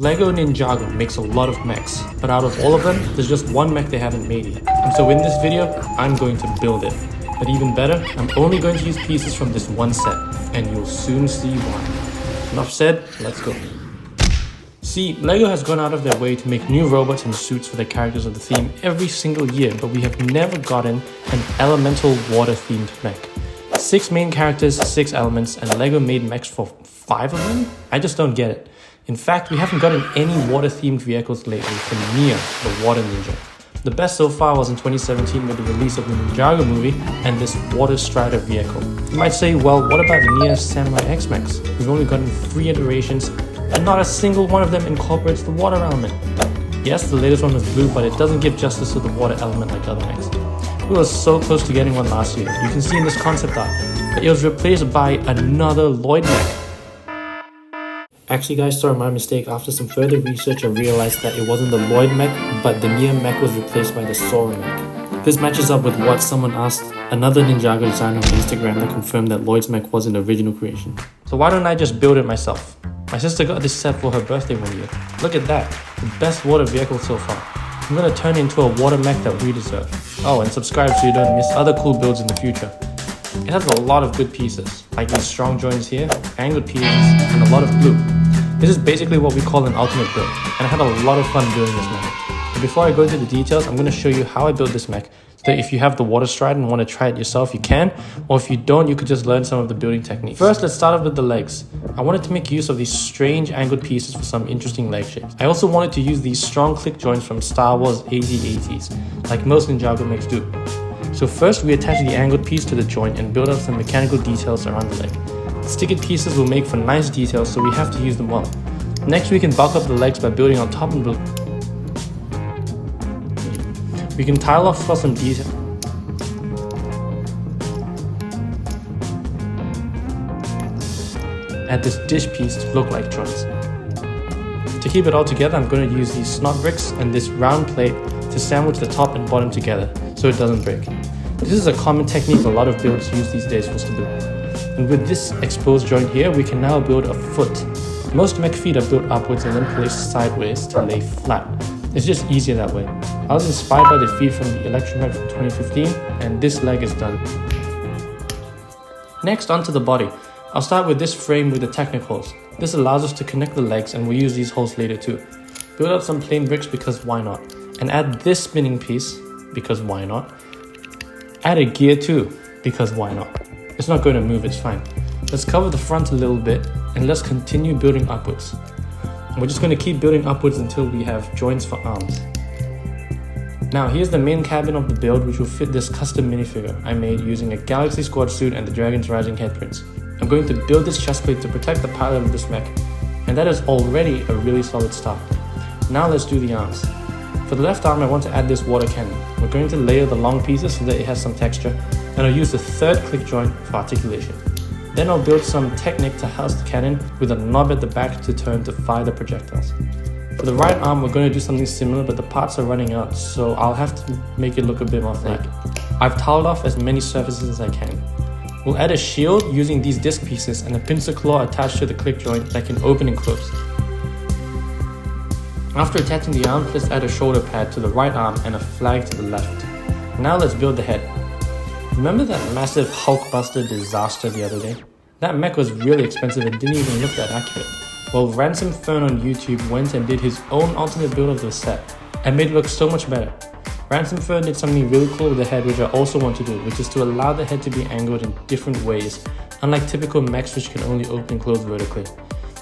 Lego Ninjago makes a lot of mechs, but out of all of them, there's just one mech they haven't made yet. And so in this video, I'm going to build it. But even better, I'm only going to use pieces from this one set, and you'll soon see why. Enough said, let's go. See, Lego has gone out of their way to make new robots and suits for their characters of the theme every single year, but we have never gotten an elemental water-themed mech. 6 main characters, 6 elements, and Lego made mechs for 5 of them? I just don't get it. In fact, we haven't gotten any water-themed vehicles lately from Nia, the Water Ninja. The best so far was in 2017 with the release of the Ninjago movie and this Water Strider vehicle. You might say, well, what about Nia's Samurai X mechs? We've only gotten 3 iterations, and not a single one of them incorporates the water element. Yes, the latest one was blue, but it doesn't give justice to the water element like other mechs. We were so close to getting one last year. You can see in this concept art that it was replaced by another Lloyd mech. Actually guys, sorry, my mistake. After some further research, I realized that it wasn't the Lloyd mech, but the Nia mech was replaced by the Sora mech. This matches up with what someone asked another Ninjago designer on Instagram that confirmed that Lloyd's mech was an original creation. So why don't I just build it myself? My sister got this set for her birthday one year. Look at that, the best water vehicle so far. I'm gonna turn it into a water mech that we deserve. Oh, and subscribe so you don't miss other cool builds in the future. It has a lot of good pieces, like these strong joints here, angled pieces, and a lot of glue. This is basically what we call an ultimate build, and I had a lot of fun building this mech. But before I go into the details, I'm going to show you how I built this mech, so that if you have the Water Strider and want to try it yourself, you can, or if you don't, you could just learn some of the building techniques. First, let's start off with the legs. I wanted to make use of these strange angled pieces for some interesting leg shapes. I also wanted to use these strong click joints from Star Wars AT-ATs, like most Ninjago mechs do. So first, we attach the angled piece to the joint and build up some mechanical details around the leg. Sticky pieces will make for nice details, so we have to use them well. Next, we can bulk up the legs by building on top and build. We can tile off for some detail. Add this dish piece to look like joints. To keep it all together, I'm going to use these snot bricks and this round plate to sandwich the top and bottom together so it doesn't break. This is a common technique a lot of builders use these days for stability. And with this exposed joint here, we can now build a foot. Most mech feet are built upwards and then placed sideways to lay flat. It's just easier that way. I was inspired by the feet from the Electro mech from 2015, and this leg is done. Next, onto the body. I'll start with this frame with the Technic holes. This allows us to connect the legs, and we'll use these holes later too. Build up some plain bricks because why not? And add this spinning piece because why not? Add a gear too because why not? It's not going to move, it's fine. Let's cover the front a little bit and let's continue building upwards. And we're just going to keep building upwards until we have joints for arms. Now here's the main cabin of the build, which will fit this custom minifigure I made using a Galaxy Squad suit and the Dragon's Rising headprints. I'm going to build this chest plate to protect the pilot of this mech, and that is already a really solid start. Now let's do the arms. For the left arm, I want to add this water cannon. We're going to layer the long pieces so that it has some texture, and I'll use the 3rd click joint for articulation. Then I'll build some Technic to house the cannon with a knob at the back to turn to fire the projectiles. For the right arm, we're going to do something similar, but the parts are running out, so I'll have to make it look a bit more fake. I've tiled off as many surfaces as I can. We'll add a shield using these disc pieces and a pincer claw attached to the click joint that can open and close. After attaching the arms, let's add a shoulder pad to the right arm and a flag to the left. Now let's build the head. Remember that massive Hulkbuster disaster the other day? That mech was really expensive and didn't even look that accurate. Well, Ransom Fern on YouTube went and did his own alternate build of the set and made it look so much better. Ransom Fern did something really cool with the head, which I also want to do, which is to allow the head to be angled in different ways, unlike typical mechs which can only open and close vertically.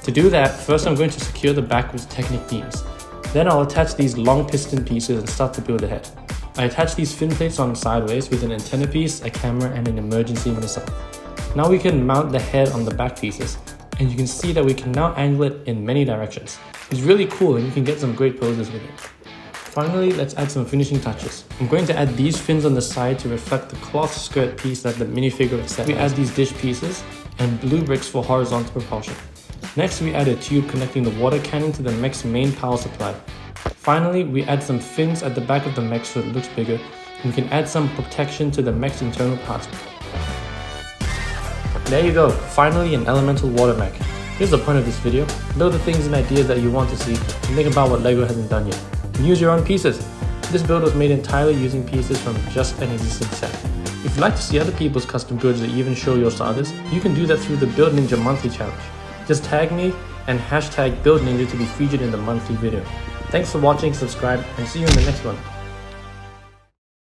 To do that, first I'm going to secure the back with Technic beams. Then I'll attach these long piston pieces and start to build the head. I attach these fin plates on sideways with an antenna piece, a camera, and an emergency missile. Now we can mount the head on the back pieces, and you can see that we can now angle it in many directions. It's really cool and you can get some great poses with it. Finally, let's add some finishing touches. I'm going to add these fins on the side to reflect the cloth skirt piece that the minifigure is set. We add these dish pieces and blue bricks for horizontal propulsion. Next, we add a tube connecting the water cannon to the mech's main power supply. Finally, we add some fins at the back of the mech so it looks bigger, and we can add some protection to the mech's internal parts. There you go, finally an elemental water mech. Here's the point of this video. Build the things and ideas that you want to see and think about what LEGO hasn't done yet. And use your own pieces. This build was made entirely using pieces from just an existing set. If you'd like to see other people's custom builds or even show yours to others, you can do that through the BuildNinja Monthly challenge. Just tag me and hashtag BuildNinja to be featured in the monthly video. Thanks for watching, subscribe, and see you in the next one.